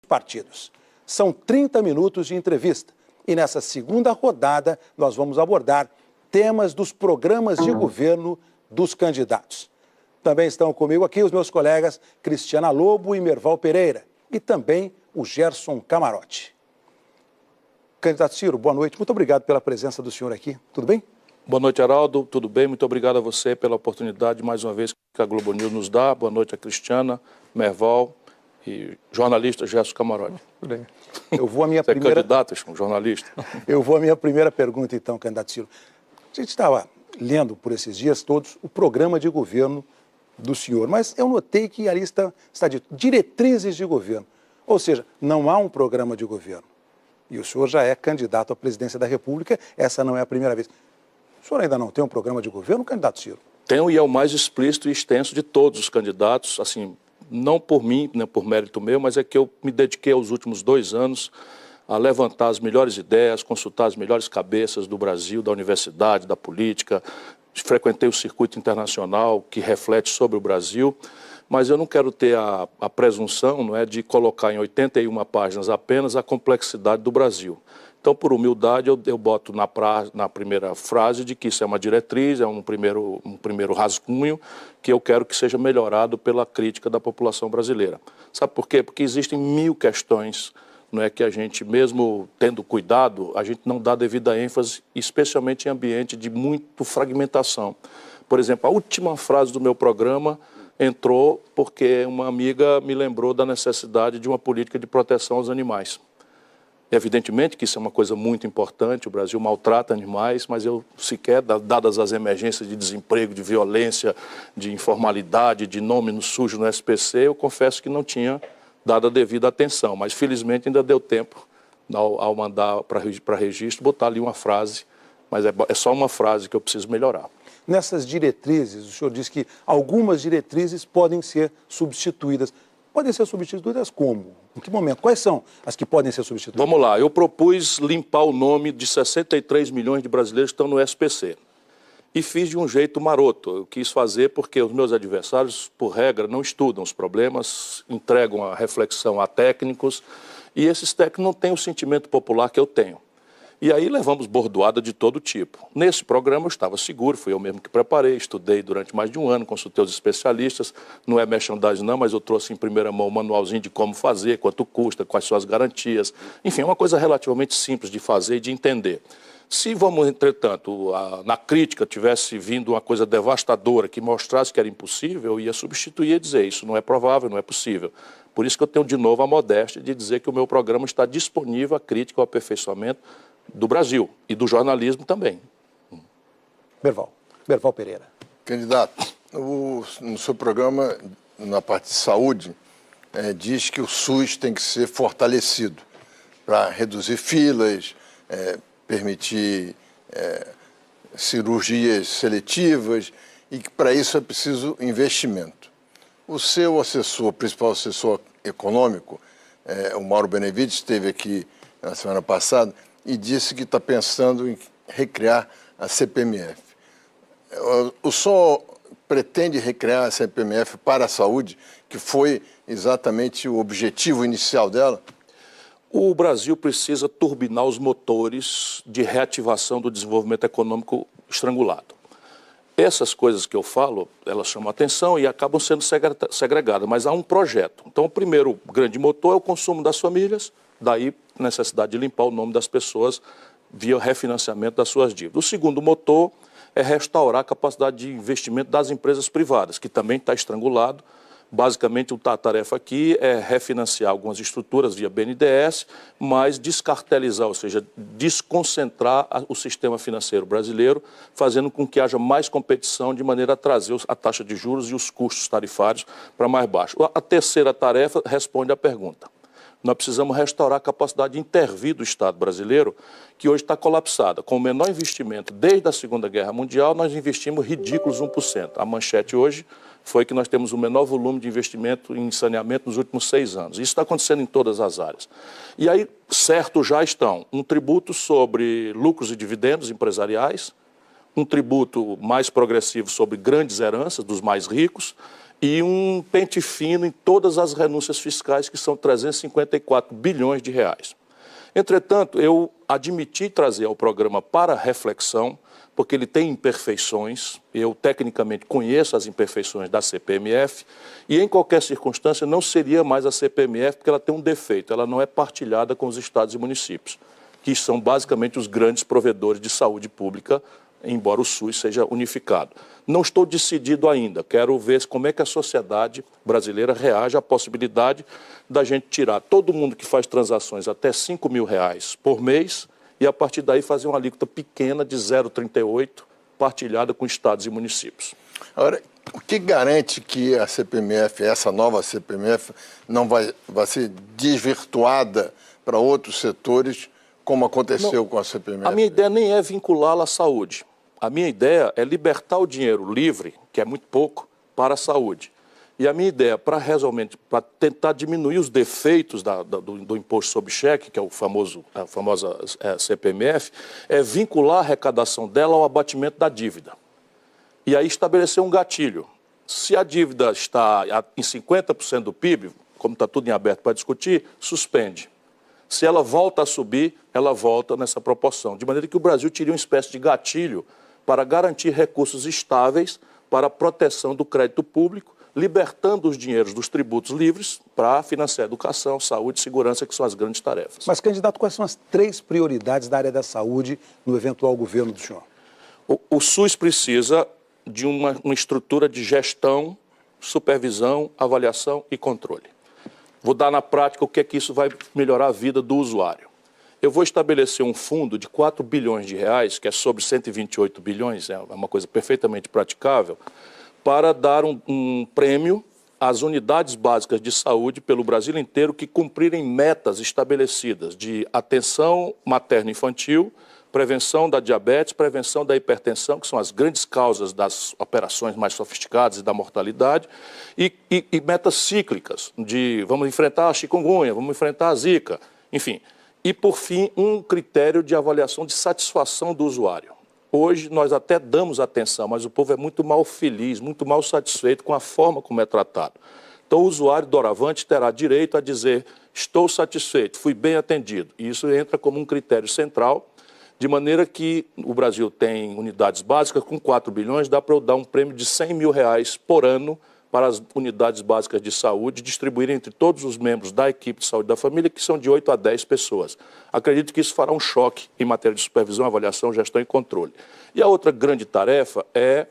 partidos. São 30 minutos de entrevista e nessa segunda rodada nós vamos abordar temas dos programas de governo dos candidatos. Também estão comigo aqui os meus colegas Cristiana Lobo e Merval Pereira e também o Gerson Camarote. Candidato Ciro, boa noite. Muito obrigado pela presença do senhor aqui. Tudo bem? Boa noite, Araldo. Tudo bem? Muito obrigado a você pela oportunidade, mais uma vez, que a Globo News nos dá. Boa noite a Cristiana, Merval e jornalista Gerson Camarote. Tudo bem. Eu vou a minha Você primeira... é candidato, um jornalista? Eu vou à minha primeira pergunta, então, candidato Ciro. A gente estava lendo por esses dias todos o programa de governo do senhor, mas eu notei que ali está dito diretrizes de governo, ou seja, não há um programa de governo. E o senhor já é candidato à presidência da República, essa não é a primeira vez. O senhor ainda não tem um programa de governo, candidato Ciro? Tenho, e é o mais explícito e extenso de todos os candidatos, assim, não por mim, nem por mérito meu, mas é que eu me dediquei aos últimos 2 anos a levantar as melhores ideias, consultar as melhores cabeças do Brasil, da universidade, da política. Frequentei o circuito internacional que reflete sobre o Brasil, mas eu não quero ter a presunção, não é, de colocar em 81 páginas apenas a complexidade do Brasil. Então, por humildade, eu boto na primeira frase de que isso é uma diretriz, é um primeiro rascunho que eu quero que seja melhorado pela crítica da população brasileira. Sabe por quê? Porque existem 1000 questões, não é, que a gente, mesmo tendo cuidado, a gente não dá devida ênfase, especialmente em ambiente de muita fragmentação. Por exemplo, a última frase do meu programa entrou porque uma amiga me lembrou da necessidade de uma política de proteção aos animais. Evidentemente que isso é uma coisa muito importante, o Brasil maltrata animais, mas eu sequer, dadas as emergências de desemprego, de violência, de informalidade, de nome sujo no SPC, eu confesso que não tinha dado a devida atenção, mas felizmente ainda deu tempo, ao mandar para registro, botar ali uma frase, mas é só uma frase que eu preciso melhorar. Nessas diretrizes, o senhor diz que algumas diretrizes podem ser substituídas. Podem ser substituídas como? Em que momento? Quais são as que podem ser substituídas? Vamos lá, eu propus limpar o nome de 63 milhões de brasileiros que estão no SPC. E fiz de um jeito maroto. Eu quis fazer porque os meus adversários, por regra, não estudam os problemas, entregam a reflexão a técnicos, e esses técnicos não têm o sentimento popular que eu tenho. E aí levamos bordoada de todo tipo. Nesse programa eu estava seguro, fui eu mesmo que preparei, estudei durante mais de 1 ano, consultei os especialistas, não é merchandising não, mas eu trouxe em primeira mão um manualzinho de como fazer, quanto custa, quais são as garantias. Enfim, é uma coisa relativamente simples de fazer e de entender. Se vamos, entretanto, na crítica tivesse vindo uma coisa devastadora que mostrasse que era impossível, eu ia substituir e dizer isso não é provável, não é possível. Por isso que eu tenho de novo a modéstia de dizer que o meu programa está disponível à crítica, ao aperfeiçoamento do Brasil e do jornalismo também. Merval Pereira. Candidato, no seu programa, na parte de saúde, diz que o SUS tem que ser fortalecido para reduzir filas, permitir cirurgias seletivas e que para isso é preciso investimento. O seu assessor, principal assessor econômico, o Mauro Benevides, esteve aqui na semana passada e disse que está pensando em recriar a CPMF. O senhor pretende recriar a CPMF para a saúde, que foi exatamente o objetivo inicial dela? O Brasil precisa turbinar os motores de reativação do desenvolvimento econômico estrangulado. Essas coisas que eu falo, elas chamam atenção e acabam sendo segregadas, mas há um projeto. Então, o primeiro grande motor é o consumo das famílias, daí a necessidade de limpar o nome das pessoas via refinanciamento das suas dívidas. O segundo motor é restaurar a capacidade de investimento das empresas privadas, que também está estrangulado. Basicamente, a tarefa aqui é refinanciar algumas estruturas via BNDES, mas descartelizar, ou seja, desconcentrar o sistema financeiro brasileiro, fazendo com que haja mais competição de maneira a trazer a taxa de juros e os custos tarifários para mais baixo. A terceira tarefa responde à pergunta. Nós precisamos restaurar a capacidade de intervir do Estado brasileiro, que hoje está colapsada. Com o menor investimento desde a Segunda Guerra Mundial, nós investimos ridículos 1%. A manchete hoje foi que nós temos o menor volume de investimento em saneamento nos últimos 6 anos. Isso está acontecendo em todas as áreas. E aí, certo, já estão um tributo sobre lucros e dividendos empresariais, um tributo mais progressivo sobre grandes heranças dos mais ricos e um pente fino em todas as renúncias fiscais, que são 354 bilhões de reais. Entretanto, eu admiti trazer ao programa para reflexão, porque ele tem imperfeições, eu tecnicamente conheço as imperfeições da CPMF, e em qualquer circunstância não seria mais a CPMF, porque ela tem um defeito, ela não é partilhada com os estados e municípios, que são basicamente os grandes provedores de saúde pública, embora o SUS seja unificado. Não estou decidido ainda, quero ver como é que a sociedade brasileira reage à possibilidade da gente tirar todo mundo que faz transações até R$5.000 por mês e a partir daí fazer uma alíquota pequena de 0,38, partilhada com estados e municípios. Agora, o que garante que a CPMF, essa nova CPMF, não vai ser desvirtuada para outros setores, como aconteceu com a CPMF? A minha ideia nem é vinculá-la à saúde. A minha ideia é libertar o dinheiro livre, que é muito pouco, para a saúde. E a minha ideia, para tentar diminuir os defeitos do imposto sobre cheque, que é a famosa CPMF, é vincular a arrecadação dela ao abatimento da dívida. E aí estabelecer um gatilho. Se a dívida está em 50% do PIB, como está tudo em aberto para discutir, suspende. Se ela volta a subir, ela volta nessa proporção. De maneira que o Brasil teria uma espécie de gatilho para garantir recursos estáveis para a proteção do crédito público, libertando os dinheiros dos tributos livres para financiar educação, saúde e segurança, que são as grandes tarefas. Mas, candidato, quais são as 3 prioridades da área da saúde no eventual governo do senhor? O SUS precisa de uma estrutura de gestão, supervisão, avaliação e controle. Vou dar na prática o que é que isso vai melhorar a vida do usuário. Eu vou estabelecer um fundo de 4 bilhões de reais, que é sobre 128 bilhões, é uma coisa perfeitamente praticável, para dar um prêmio às unidades básicas de saúde pelo Brasil inteiro que cumprirem metas estabelecidas de atenção materno-infantil, prevenção da diabetes, prevenção da hipertensão, que são as grandes causas das operações mais sofisticadas e da mortalidade, e metas cíclicas de vamos enfrentar a chikungunya, vamos enfrentar a zika, enfim. E, por fim, um critério de avaliação de satisfação do usuário. Hoje nós até damos atenção, mas o povo é muito mal feliz, muito mal satisfeito com a forma como é tratado. Então o usuário doravante terá direito a dizer estou satisfeito, fui bem atendido. E isso entra como um critério central, de maneira que o Brasil tem unidades básicas com 4 bilhões, dá para eu dar um prêmio de R$100.000 por ano para as unidades básicas de saúde, distribuir entre todos os membros da equipe de saúde da família, que são de 8 a 10 pessoas. Acredito que isso fará um choque em matéria de supervisão, avaliação, gestão e controle. E a outra grande tarefa é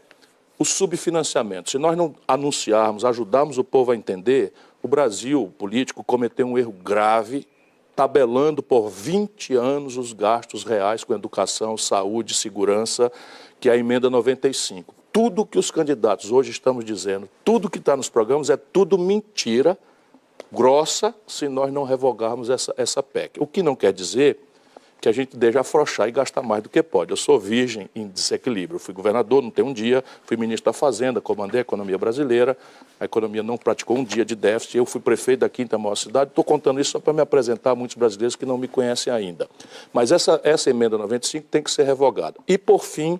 o subfinanciamento. Se nós não anunciarmos, ajudarmos o povo a entender, o Brasil, o político, cometeu um erro grave, tabelando por 20 anos os gastos reais com educação, saúde, segurança, que é a emenda 95. Tudo que os candidatos hoje estamos dizendo, tudo que está nos programas é tudo mentira grossa se nós não revogarmos essa PEC. O que não quer dizer que a gente deixe afrouxar e gastar mais do que pode. Eu sou virgem em desequilíbrio. Fui governador, não tem um dia, fui ministro da Fazenda, comandei a economia brasileira, a economia não praticou um dia de déficit, eu fui prefeito da 5ª maior cidade, estou contando isso só para me apresentar a muitos brasileiros que não me conhecem ainda. Mas essa emenda 95 tem que ser revogada. E, por fim,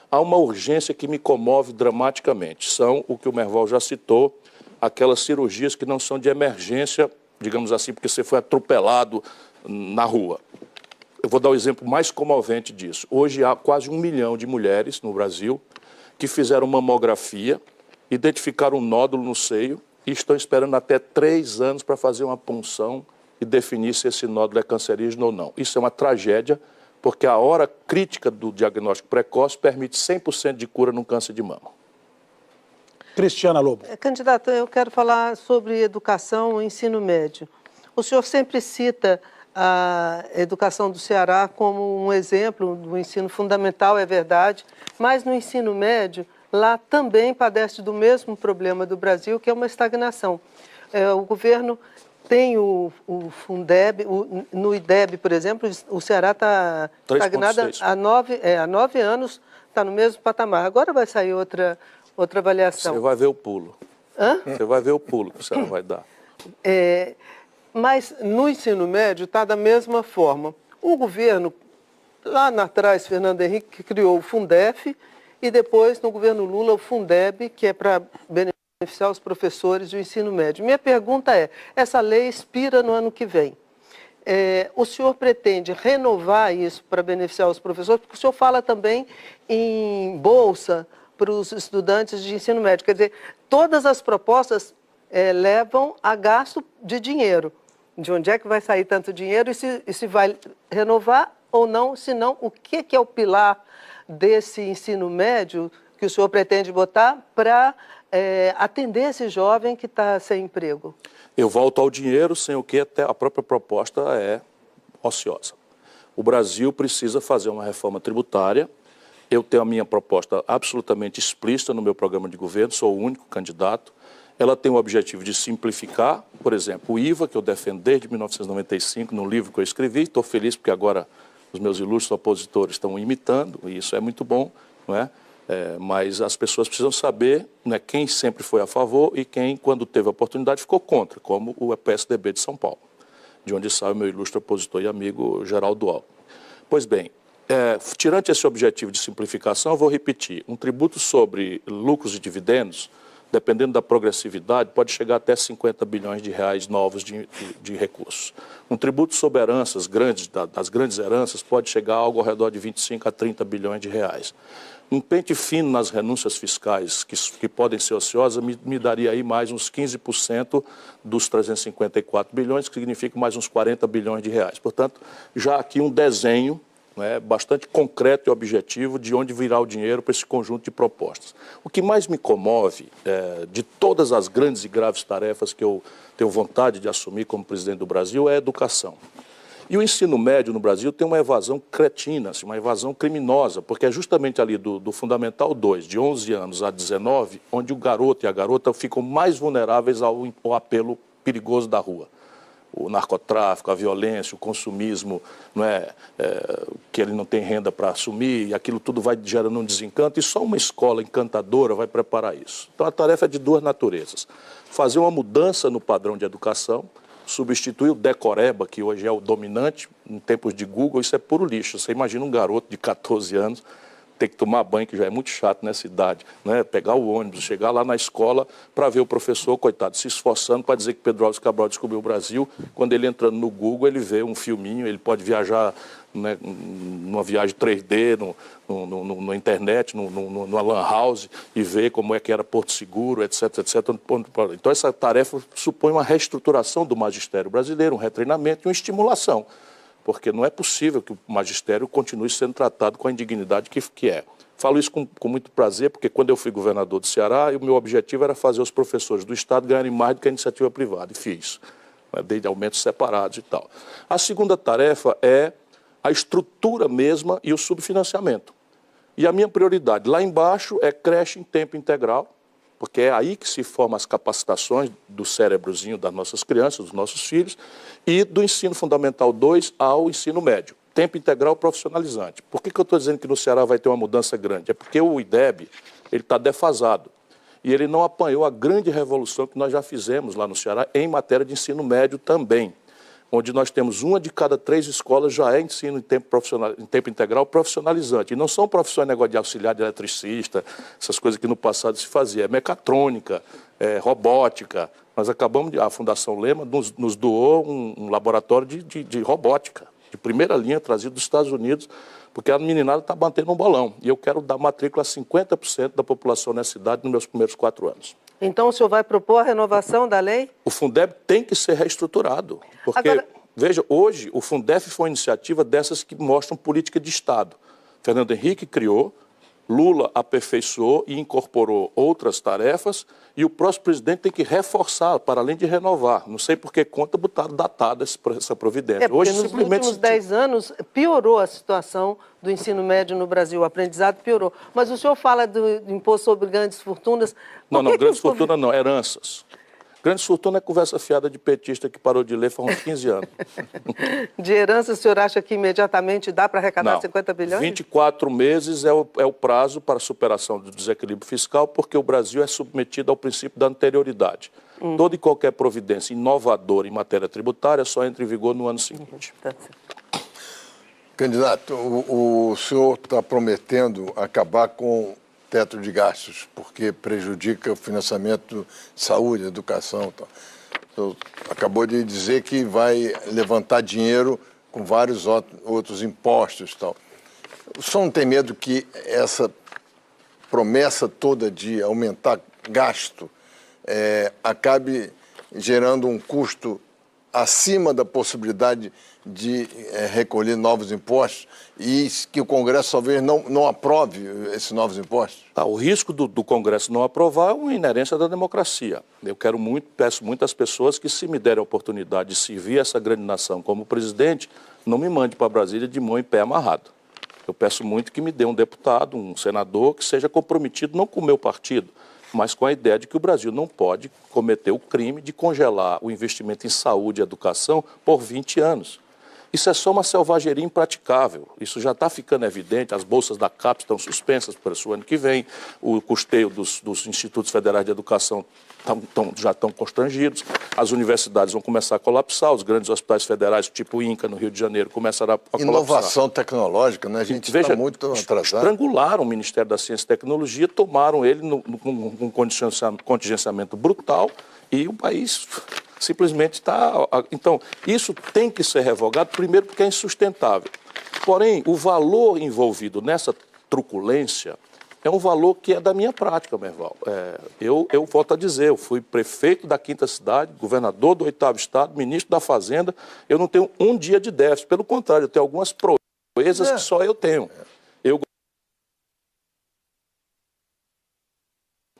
há uma urgência que me comove dramaticamente. São o que o Merval já citou, aquelas cirurgias que não são de emergência, digamos assim, porque você foi atropelado na rua. Eu vou dar o exemplo mais comovente disso. Hoje há quase 1 milhão de mulheres no Brasil que fizeram mamografia, identificaram um nódulo no seio e estão esperando até 3 anos para fazer uma punção e definir se esse nódulo é cancerígeno ou não. Isso é uma tragédia, porque a hora crítica do diagnóstico precoce permite 100% de cura no câncer de mama. Cristiana Lobo. Candidato, eu quero falar sobre educação e ensino médio. O senhor sempre cita a educação do Ceará como um exemplo do ensino fundamental, é verdade, mas no ensino médio, lá também padece do mesmo problema do Brasil, que é uma estagnação. O governo tem o Fundeb, no IDEB, por exemplo, o Ceará está estagnado há 9 anos, está no mesmo patamar. Agora vai sair outra avaliação. Você vai ver o pulo. Hã? Você vai ver o pulo que o Ceará vai dar. Mas no ensino médio está da mesma forma. O governo, lá atrás, Fernando Henrique criou o Fundef e depois, no governo Lula, o Fundeb, que é para beneficiar beneficiar os professores do ensino médio. Minha pergunta é, essa lei expira no ano que vem. O senhor pretende renovar isso para beneficiar os professores? Porque o senhor fala também em bolsa para os estudantes de ensino médio. Quer dizer, todas as propostas levam a gasto de dinheiro. De onde é que vai sair tanto dinheiro e se vai renovar ou não? Se não, o que é o pilar desse ensino médio que o senhor pretende botar para atender esse jovem que está sem emprego? Eu volto ao dinheiro, sem o que até a própria proposta é ociosa. O Brasil precisa fazer uma reforma tributária. Eu tenho a minha proposta absolutamente explícita no meu programa de governo, sou o único candidato. Ela tem o objetivo de simplificar, por exemplo, o IVA, que eu defendo desde 1995, no livro que eu escrevi. Estou feliz porque agora os meus ilustres opositores estão imitando, e isso é muito bom, não é? Mas as pessoas precisam saber, né, quem sempre foi a favor e quem, quando teve a oportunidade, ficou contra, como o PSDB de São Paulo, de onde sai o meu ilustre opositor e amigo Geraldo Alckmin. Pois bem, tirante esse objetivo de simplificação, eu vou repetir, um tributo sobre lucros e dividendos, dependendo da progressividade, pode chegar até 50 bilhões de reais novos de recursos. Um tributo sobre heranças grandes, das grandes heranças, pode chegar a algo ao redor de 25 a 30 bilhões de reais. Um pente fino nas renúncias fiscais, que podem ser ociosas, me daria aí mais uns 15% dos 354 bilhões, que significa mais uns 40 bilhões de reais. Portanto, já aqui um desenho, né, bastante concreto e objetivo de onde virá o dinheiro para esse conjunto de propostas. O que mais me comove, de todas as grandes e graves tarefas que eu tenho vontade de assumir como presidente do Brasil, é a educação. E o ensino médio no Brasil tem uma evasão cretina, assim, uma evasão criminosa, porque é justamente ali do Fundamental 2, de 11 anos a 19, onde o garoto e a garota ficam mais vulneráveis ao apelo perigoso da rua. O narcotráfico, a violência, o consumismo, não que ele não tem renda para assumir, e aquilo tudo vai gerando um desencanto, e só uma escola encantadora vai preparar isso. Então a tarefa é de duas naturezas. Fazer uma mudança no padrão de educação, substituir o decoreba, que hoje é o dominante, em tempos de Google, isso é puro lixo. Você imagina um garoto de 14 anos ter que tomar banho, que já é muito chato nessa idade, né? Pegar o ônibus, chegar lá na escola para ver o professor, coitado, se esforçando para dizer que Pedro Álvares Cabral descobriu o Brasil. Quando ele entrando no Google, ele vê um filminho, ele pode viajar, né, numa viagem 3D, na internet, numa lan house, e ver como é que era Porto Seguro, etc, etc. Então essa tarefa supõe uma reestruturação do magistério brasileiro, um retreinamento e uma estimulação, porque não é possível que o magistério continue sendo tratado com a indignidade que é. Falo isso com muito prazer, porque quando eu fui governador do Ceará, o meu objetivo era fazer os professores do Estado ganharem mais do que a iniciativa privada, e fiz, né, desde aumentos separados e tal. A segunda tarefa é a estrutura mesma e o subfinanciamento. E a minha prioridade lá embaixo é creche em tempo integral, porque é aí que se formam as capacitações do cérebrozinho das nossas crianças, dos nossos filhos, e do ensino fundamental 2 ao ensino médio, tempo integral profissionalizante. Por que eu estou dizendo que no Ceará vai ter uma mudança grande? É porque o IDEB está defasado, e ele não apanhou a grande revolução que nós já fizemos lá no Ceará em matéria de ensino médio também, onde nós temos 1 de cada 3 escolas já é ensino em tempo integral profissionalizante. E não são profissões, negócio de auxiliar de eletricista, essas coisas que no passado se fazia. É mecatrônica, robótica. Nós acabamos, a Fundação Lema nos doou um laboratório de robótica, de primeira linha, trazido dos Estados Unidos, porque a meninada está mantendo um bolão. E eu quero dar matrícula a 50% da população nessa cidade nos meus primeiros 4 anos. Então, o senhor vai propor a renovação da lei? O Fundeb tem que ser reestruturado, porque, agora, veja, hoje o Fundef foi uma iniciativa dessas que mostram política de Estado. Fernando Henrique criou, Lula aperfeiçoou e incorporou outras tarefas, e o próximo presidente tem que reforçar, para além de renovar. Não sei por que conta botaram datada essa providência. Hoje, nos últimos 10 anos piorou a situação do ensino médio no Brasil, o aprendizado piorou. Mas o senhor fala do imposto sobre grandes fortunas... Não, grandes fortunas não, heranças. Grandes fortunas é conversa fiada de petista que parou de ler faz uns 15 anos. De herança, o senhor acha que imediatamente dá para arrecadar 50 bilhões? 24 meses é o prazo para a superação do desequilíbrio fiscal, porque o Brasil é submetido ao princípio da anterioridade. Toda e qualquer providência inovadora em matéria tributária só entra em vigor no ano seguinte. Candidato, o senhor está prometendo acabar com teto de gastos, porque prejudica o financiamento de saúde, educação e tal. Então, acabou de dizer que vai levantar dinheiro com vários outros impostos e tal. O senhor não tem medo que essa promessa toda de aumentar gasto acabe gerando um custo acima da possibilidade de recolher novos impostos e que o Congresso talvez não aprove esses novos impostos? O risco do Congresso não aprovar é uma inércia da democracia. Eu peço muito às pessoas que, se me derem a oportunidade de servir essa grande nação como presidente, não me mande para Brasília de mão e pé amarrado. Eu peço muito que me dê um deputado, um senador, que seja comprometido não com o meu partido, mas com a ideia de que o Brasil não pode cometer o crime de congelar o investimento em saúde e educação por 20 anos. Isso é só uma selvageria impraticável. Isso já está ficando evidente. As bolsas da CAPES estão suspensas para o ano que vem. O custeio dos institutos federais de educação já estão constrangidos. As universidades vão começar a colapsar. Os grandes hospitais federais, tipo o INCA, no Rio de Janeiro, começar a colapsar. Inovação tecnológica, né? A gente está muito atrasado. Estrangularam o Ministério da Ciência e Tecnologia, tomaram ele num contingenciamento brutal e o país simplesmente está... Então, isso tem que ser revogado, primeiro porque é insustentável. Porém, o valor envolvido nessa truculência é um valor que é da minha prática, Merval. Eu volto a dizer, eu fui prefeito da 5ª cidade, governador do 8º estado, ministro da Fazenda, eu não tenho um dia de déficit. Pelo contrário, eu tenho algumas proezas que só eu tenho. Eu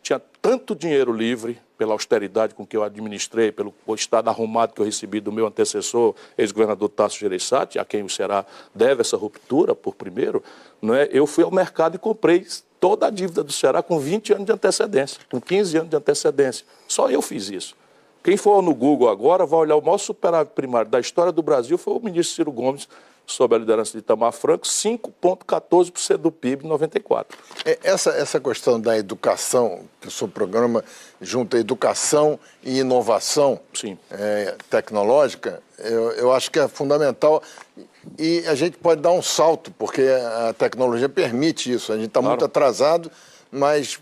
tinha tanto dinheiro livre pela austeridade com que eu administrei, pelo estado arrumado que eu recebi do meu antecessor, ex-governador Tasso Gereissati, a quem o Ceará deve essa ruptura por primeiro, não é? Eu fui ao mercado e comprei toda a dívida do Ceará com 20 anos de antecedência, com 15 anos de antecedência. Só eu fiz isso. Quem for no Google agora vai olhar o maior superávit primário da história do Brasil foi o ministro Ciro Gomes, sob a liderança de Itamar Franco, 5,14% do PIB em 94. Essa questão da educação, que o seu programa junta educação e inovação tecnológica, eu acho que é fundamental e a gente pode dar um salto, porque a tecnologia permite isso. A gente está muito atrasado, mas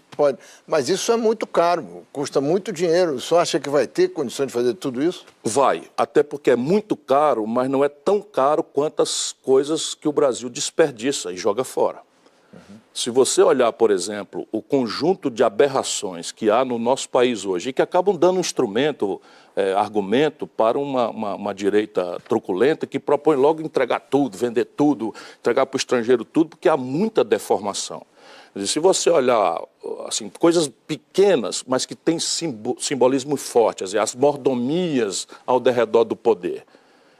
isso é muito caro, custa muito dinheiro. O senhor acha que vai ter condições de fazer tudo isso? Vai, até porque é muito caro, mas não é tão caro quanto as coisas que o Brasil desperdiça e joga fora. Se você olhar, por exemplo, o conjunto de aberrações que há no nosso país hoje e que acabam dando argumento para uma direita truculenta que propõe logo entregar tudo, vender tudo, entregar para o estrangeiro tudo, porque há muita deformação. Se você olhar assim, coisas pequenas, mas que têm simbolismo forte, as mordomias ao derredor do poder.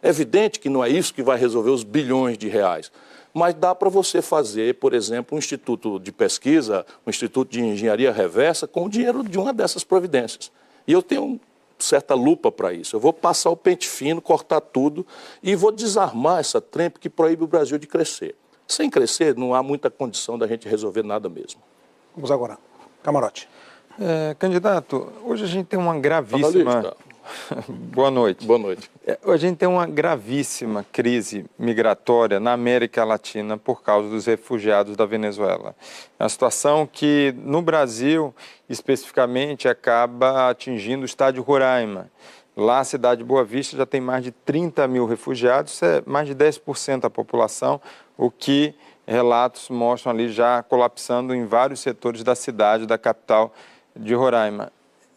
É evidente que não é isso que vai resolver os bilhões de reais, mas dá para você fazer, por exemplo, um instituto de pesquisa, um instituto de engenharia reversa com o dinheiro de uma dessas providências. E eu tenho certa lupa para isso. Eu vou passar o pente fino, cortar tudo e vou desarmar essa trempe que proíbe o Brasil de crescer. Sem crescer, não há muita condição da gente resolver nada mesmo. Vamos agora. Camarote. Candidato, hoje a gente tem uma gravíssima... Boa noite. Boa noite. Hoje a gente tem uma gravíssima crise migratória na América Latina por causa dos refugiados da Venezuela. É uma situação que, no Brasil, especificamente, acaba atingindo o estado de Roraima. Lá, a cidade de Boa Vista já tem mais de 30 mil refugiados, isso é mais de 10% da população, o que relatos mostram ali já colapsando em vários setores da cidade, da capital de Roraima.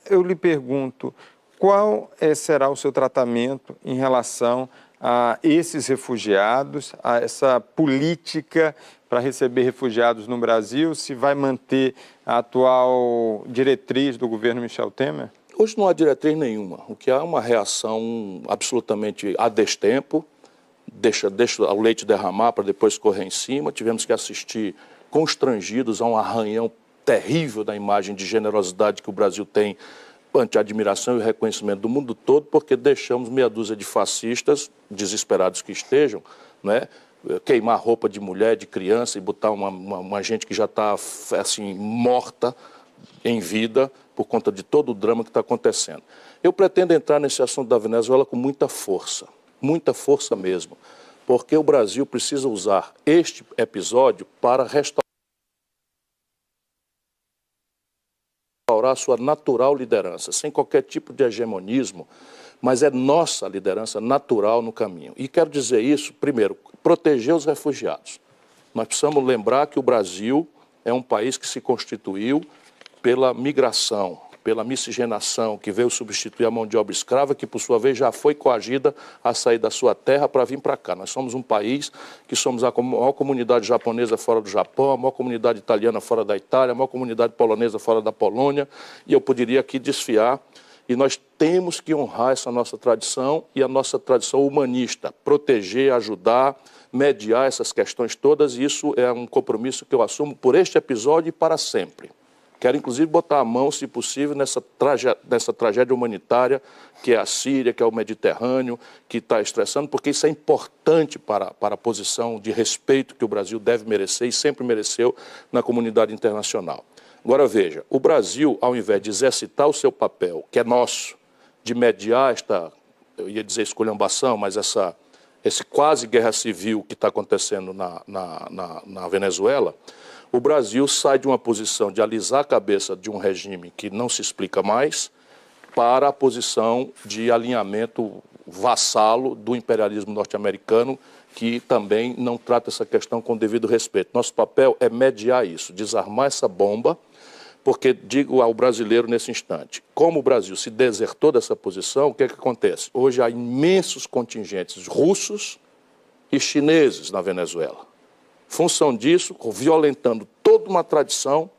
Eu lhe pergunto, qual será o seu tratamento em relação a esses refugiados, a essa política para receber refugiados no Brasil? Se vai manter a atual diretriz do governo Michel Temer? Hoje não há diretriz nenhuma. O que há é uma reação absolutamente a destempo, deixa o leite derramar para depois correr em cima. Tivemos que assistir constrangidos a um arranhão terrível da imagem de generosidade que o Brasil tem ante a admiração e o reconhecimento do mundo todo, porque deixamos meia dúzia de fascistas, desesperados que estejam, né, queimar roupa de mulher, de criança e botar uma gente que já está assim, morta em vida por conta de todo o drama que está acontecendo. Eu pretendo entrar nesse assunto da Venezuela com muita força mesmo, porque o Brasil precisa usar este episódio para restaurar restaurar a sua natural liderança, sem qualquer tipo de hegemonismo, mas é nossa liderança natural no caminho. E quero dizer isso, primeiro, proteger os refugiados. Nós precisamos lembrar que o Brasil é um país que se constituiu pela migração, pela miscigenação, que veio substituir a mão de obra escrava, que por sua vez já foi coagida a sair da sua terra para vir para cá. Nós somos um país que somos a maior comunidade japonesa fora do Japão, a maior comunidade italiana fora da Itália, a maior comunidade polonesa fora da Polônia, e eu poderia aqui desfiar. E nós temos que honrar essa nossa tradição e a nossa tradição humanista, proteger, ajudar, mediar essas questões todas, e isso é um compromisso que eu assumo por este episódio e para sempre. Quero, inclusive, botar a mão, se possível, nessa tragédia humanitária, que é a Síria, que é o Mediterrâneo, que está estressando, porque isso é importante para a posição de respeito que o Brasil deve merecer e sempre mereceu na comunidade internacional. Agora, veja, o Brasil, ao invés de exercitar o seu papel, que é nosso, de mediar esta, eu ia dizer esculhambação, mas esse quase guerra civil que está acontecendo na Venezuela, o Brasil sai de uma posição de alisar a cabeça de um regime que não se explica mais para a posição de alinhamento vassalo do imperialismo norte-americano, que também não trata essa questão com devido respeito. Nosso papel é mediar isso, desarmar essa bomba, porque digo ao brasileiro nesse instante, como o Brasil se desertou dessa posição, o que é que acontece? Hoje há imensos contingentes russos e chineses na Venezuela. Função disso, violentando toda uma tradição,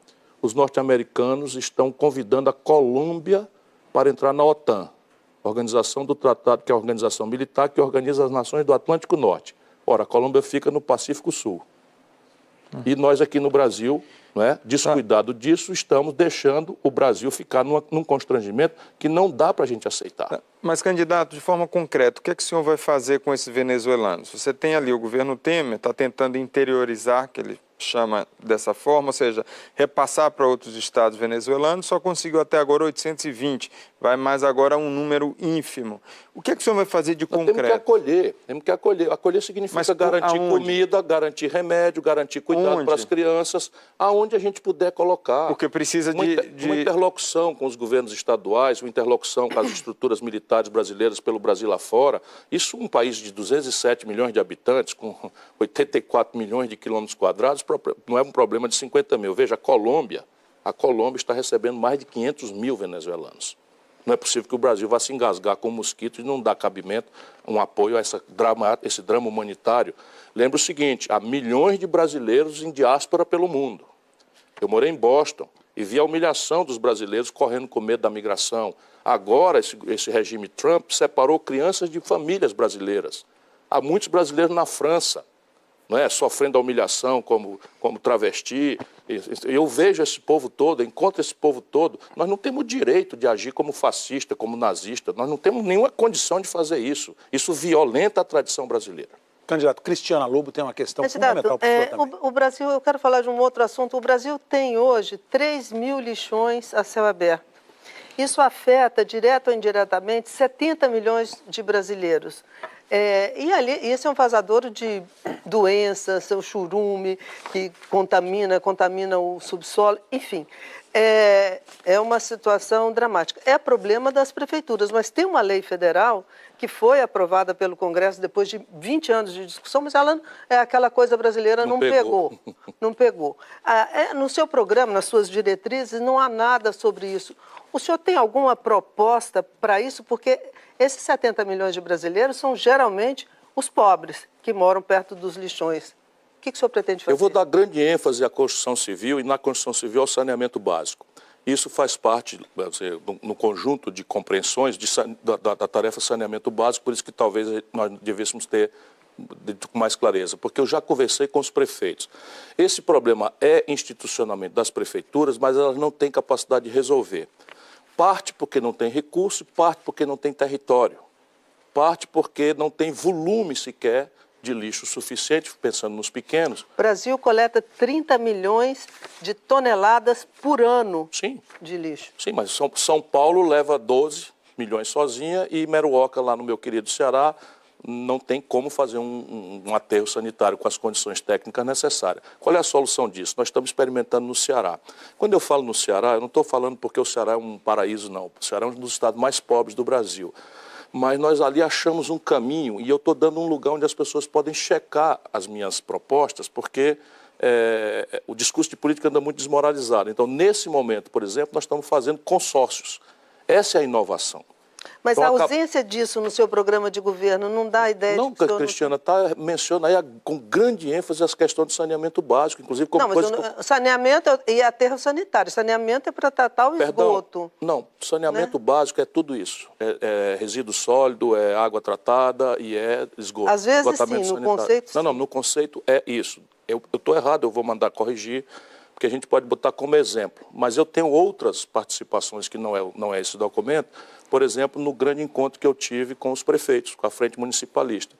os norte-americanos estão convidando a Colômbia para entrar na OTAN, Organização do Tratado, que é a organização militar que organiza as nações do Atlântico Norte. Ora, a Colômbia fica no Pacífico Sul. E nós aqui no Brasil, não é, descuidado disso, estamos deixando o Brasil ficar num constrangimento que não dá para a gente aceitar. Mas, candidato, de forma concreta, o que é que o senhor vai fazer com esses venezuelanos? Você tem ali o governo Temer, está tentando interiorizar, que ele chama dessa forma, ou seja, repassar para outros estados venezuelanos, só conseguiu até agora 820, vai mais agora um número ínfimo. O que é que o senhor vai fazer de concreto? Temos que acolher. Acolher significa garantir comida, garantir remédio, garantir cuidado para as crianças, aonde a gente puder colocar. Porque precisa uma interlocução com os governos estaduais, uma interlocução com as estruturas militares brasileiras pelo Brasil lá fora. Isso um país de 207 milhões de habitantes, com 84 milhões de quilômetros quadrados, não é um problema de 50 mil. Veja, a Colômbia está recebendo mais de 500 mil venezuelanos. Não é possível que o Brasil vá se engasgar com mosquitos e não dar cabimento, um apoio a esse drama humanitário. Lembra o seguinte, há milhões de brasileiros em diáspora pelo mundo. Eu morei em Boston e vi a humilhação dos brasileiros correndo com medo da migração. Agora, esse regime Trump separou crianças de famílias brasileiras. Há muitos brasileiros na França, não é, sofrendo a humilhação como travesti. Eu vejo esse povo todo, encontro esse povo todo. Nós não temos o direito de agir como fascista, como nazista. Nós não temos nenhuma condição de fazer isso. Isso violenta a tradição brasileira. Candidato, Cristiana Lobo tem uma questão fundamental para o senhor também. O Brasil, eu quero falar de um outro assunto. O Brasil tem hoje 3 mil lixões a céu aberto. Isso afeta, direto ou indiretamente, 70 milhões de brasileiros. E ali, esse é um vazador de doenças, o churume, que contamina o subsolo, enfim. É uma situação dramática. É problema das prefeituras, mas tem uma lei federal que foi aprovada pelo Congresso depois de 20 anos de discussão, mas ela é aquela coisa brasileira, não pegou. Não pegou. No seu programa, nas suas diretrizes, não há nada sobre isso. O senhor tem alguma proposta para isso? Porque esses 70 milhões de brasileiros são geralmente os pobres que moram perto dos lixões. O que o senhor pretende fazer? Eu vou dar grande ênfase à construção civil e na construção civil ao saneamento básico. Isso faz parte, no conjunto de compreensões da tarefa saneamento básico, por isso que talvez nós devêssemos ter com mais clareza, porque eu já conversei com os prefeitos. Esse problema é institucionalmente das prefeituras, mas elas não têm capacidade de resolver. Parte porque não tem recurso, parte porque não tem território, parte porque não tem volume sequer de lixo suficiente, pensando nos pequenos. O Brasil coleta 30 milhões de toneladas por ano de lixo. Sim, mas São Paulo leva 12 milhões sozinha e Meruoca, lá no meu querido Ceará, não tem como fazer um aterro sanitário com as condições técnicas necessárias. Qual é a solução disso? Nós estamos experimentando no Ceará. Quando eu falo no Ceará, eu não estou falando porque o Ceará é um paraíso, não. O Ceará é um dos estados mais pobres do Brasil. Mas nós ali achamos um caminho e eu estou dando um lugar onde as pessoas podem checar as minhas propostas, porque o discurso de política anda muito desmoralizado. Então, nesse momento, por exemplo, nós estamos fazendo consórcios. Essa é a inovação. Mas então, a ausência disso no seu programa de governo não dá ideia não, de que o senhor Cristiana, menciona aí com grande ênfase as questões do saneamento básico, inclusive como não, mas o saneamento e aterro sanitário. Saneamento é para tratar o esgoto. Não, saneamento básico é tudo isso. É resíduo sólido, é água tratada e é esgoto. Às vezes sim, no conceito sim. Não, no conceito é isso. Eu estou errado, eu vou mandar corrigir, porque a gente pode botar como exemplo. Mas eu tenho outras participações que não é esse documento, por exemplo, no grande encontro que eu tive com os prefeitos, com a Frente Municipalista.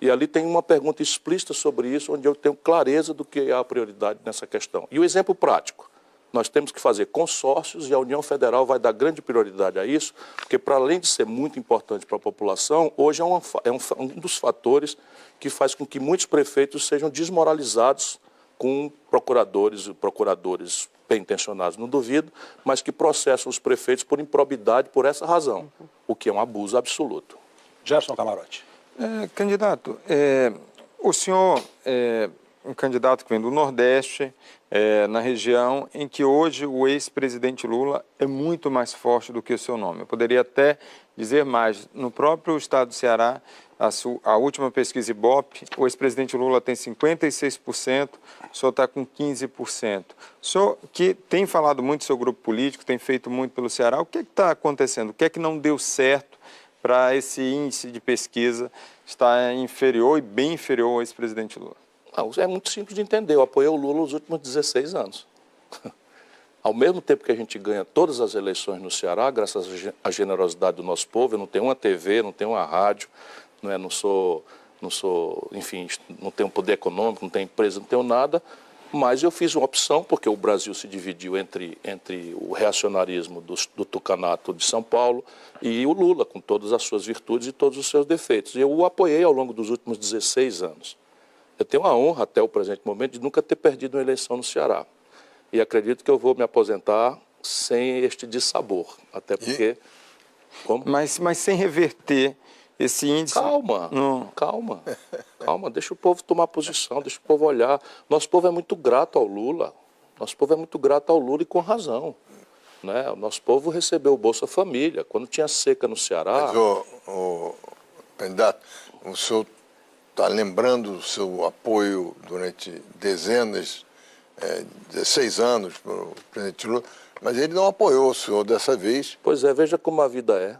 E ali tem uma pergunta explícita sobre isso, onde eu tenho clareza do que é a prioridade nessa questão. E o exemplo prático, nós temos que fazer consórcios e a União Federal vai dar grande prioridade a isso, porque para além de ser muito importante para a população, hoje é um dos fatores que faz com que muitos prefeitos sejam desmoralizados com procuradores bem intencionados, não duvido, mas que processam os prefeitos por improbidade por essa razão, o que é um abuso absoluto. Gerson Camarote. Candidato, o senhor é um candidato que vem do Nordeste, na região em que hoje o ex-presidente Lula é muito mais forte do que o seu nome. Eu poderia até dizer mais, no próprio estado do Ceará, a última pesquisa Ibope, o ex-presidente Lula tem 56%, o senhor está com 15%. O senhor que tem falado muito do seu grupo político, tem feito muito pelo Ceará, o que está acontecendo? O que é que não deu certo para esse índice de pesquisa estar inferior e bem inferior ao ex-presidente Lula? É muito simples de entender, eu apoiei o Lula nos últimos 16 anos. Ao mesmo tempo que a gente ganha todas as eleições no Ceará, graças à generosidade do nosso povo, eu não tenho uma TV, não tenho uma rádio, não sou, enfim, não tenho poder econômico, não tenho empresa, não tenho nada, mas eu fiz uma opção, porque o Brasil se dividiu entre o reacionarismo do tucanato de São Paulo e o Lula, com todas as suas virtudes e todos os seus defeitos. E eu o apoiei ao longo dos últimos 16 anos. Eu tenho a honra, até o presente momento, de nunca ter perdido uma eleição no Ceará. E acredito que eu vou me aposentar sem este dissabor, até porque... Como? Mas sem reverter esse índice... Calma, deixa o povo tomar posição, deixa o povo olhar. Nosso povo é muito grato ao Lula, e com razão. Né? O nosso povo recebeu o Bolsa Família, quando tinha seca no Ceará... Mas, candidato, o senhor está lembrando o seu apoio durante 16 anos para o presidente Lula, mas ele não apoiou o senhor dessa vez. Pois é, veja como a vida é.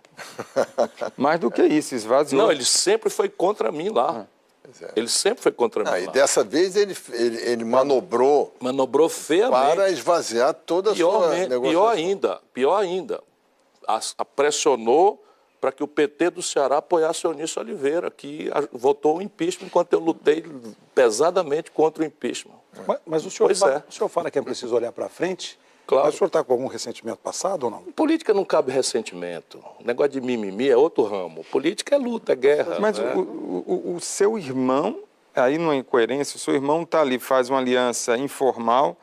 Mais do que isso, esvaziou. Não, ele sempre foi contra mim lá. Ele sempre foi contra mim lá. E dessa vez ele manobrou feamente. Para esvaziar toda a sua negociação. Pior ainda, pressionou para que o PT do Ceará apoiasse o Eunício Oliveira, que votou o impeachment enquanto eu lutei pesadamente contra o impeachment. Mas o senhor fala que é preciso olhar para frente? Claro. Mas o senhor está com algum ressentimento passado ou não? Política não cabe ressentimento. O negócio de mimimi é outro ramo. Política é luta, é guerra. Mas né? o seu irmão, aí não é incoerência, o seu irmão está ali, faz uma aliança informal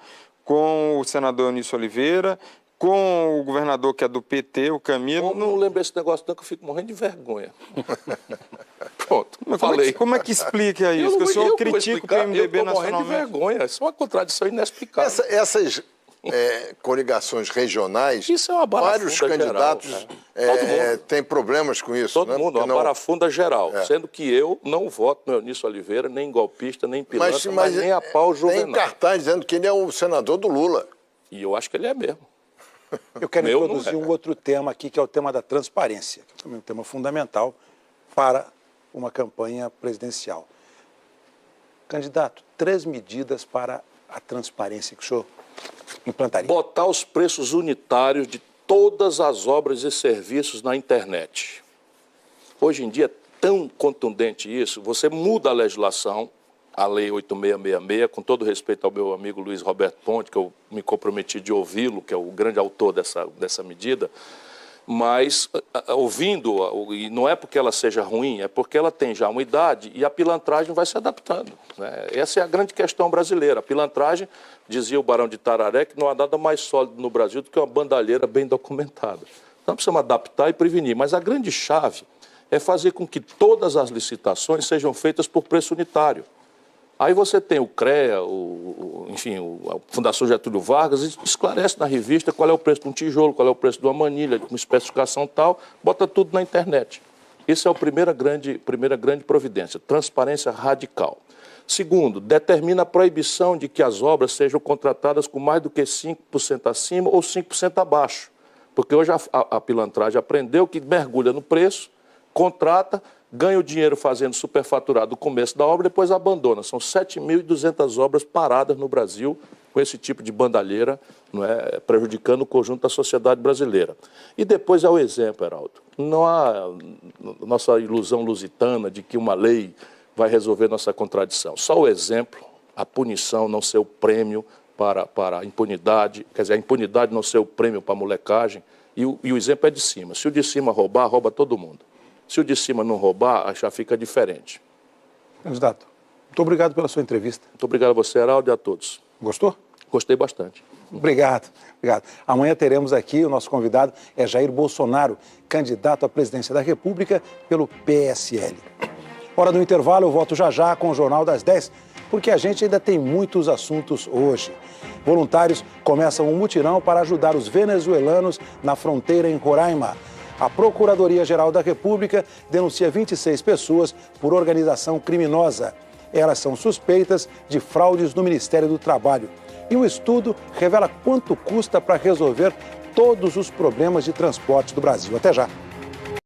com o senador Eunício Oliveira, com o governador que é do PT, o Camilo... Não lembro esse negócio não, que eu fico morrendo de vergonha. Pronto, mas falei. Como é que explica isso? Que o senhor critica o PMDB nacionalmente? Eu estou morrendo de vergonha, isso é uma contradição inexplicável. Essas coligações regionais, isso é uma vários candidatos têm problemas com isso. Todo mundo, uma barafunda geral. Sendo que eu não voto no Eunício Oliveira, nem golpista, nem pilantra, mas nem a pau Juvenal. Tem cartaz dizendo que ele é o senador do Lula. E eu acho que ele é mesmo. Eu quero introduzir um outro tema aqui, que é o tema da transparência, que é também um tema fundamental para uma campanha presidencial. Candidato, 3 medidas para a transparência que o senhor implantaria. Botar os preços unitários de todas as obras e serviços na internet. Hoje em dia é tão contundente isso, você muda a legislação, a Lei 8666, com todo respeito ao meu amigo Luiz Roberto Ponte, que eu me comprometi de ouvi-lo, que é o grande autor dessa medida, mas ouvindo, e não é porque ela seja ruim, é porque ela tem já uma idade e a pilantragem vai se adaptando, né? Essa é a grande questão brasileira. A pilantragem, dizia o Barão de Tararé, que não há nada mais sólido no Brasil do que uma bandalheira bem documentada. Então precisamos adaptar e prevenir, mas a grande chave é fazer com que todas as licitações sejam feitas por preço unitário. Aí você tem o CREA, a Fundação Getúlio Vargas, e esclarece na revista qual é o preço de um tijolo, qual é o preço de uma manilha, uma especificação tal, bota tudo na internet. Isso é a primeira grande providência, transparência radical. Segundo, determina a proibição de que as obras sejam contratadas com mais do que 5% acima ou 5% abaixo. Porque hoje a pilantragem aprendeu que mergulha no preço, contrata, ganha o dinheiro fazendo superfaturado no começo da obra e depois abandona. São 7.200 obras paradas no Brasil com esse tipo de bandalheira, não é, prejudicando o conjunto da sociedade brasileira. E depois é o exemplo, Heraldo. Não há nossa ilusão lusitana de que uma lei vai resolver nossa contradição. Só o exemplo, a punição não ser o prêmio para a impunidade, quer dizer, a impunidade não ser o prêmio para a molecagem, e o exemplo é de cima. Se o de cima roubar, rouba todo mundo. Se o de cima não roubar, já fica diferente. Candidato, muito obrigado pela sua entrevista. Muito obrigado a você, Heraldo, e a todos. Gostou? Gostei bastante. Obrigado. Amanhã teremos aqui, o nosso convidado é Jair Bolsonaro, candidato à presidência da República pelo PSL. Hora do intervalo, eu volto já com o Jornal das 10, porque a gente ainda tem muitos assuntos hoje. Voluntários começam um mutirão para ajudar os venezuelanos na fronteira em Roraima. A Procuradoria-Geral da República denuncia 26 pessoas por organização criminosa. Elas são suspeitas de fraudes no Ministério do Trabalho. E o estudo revela quanto custa para resolver todos os problemas de transporte do Brasil. Até já.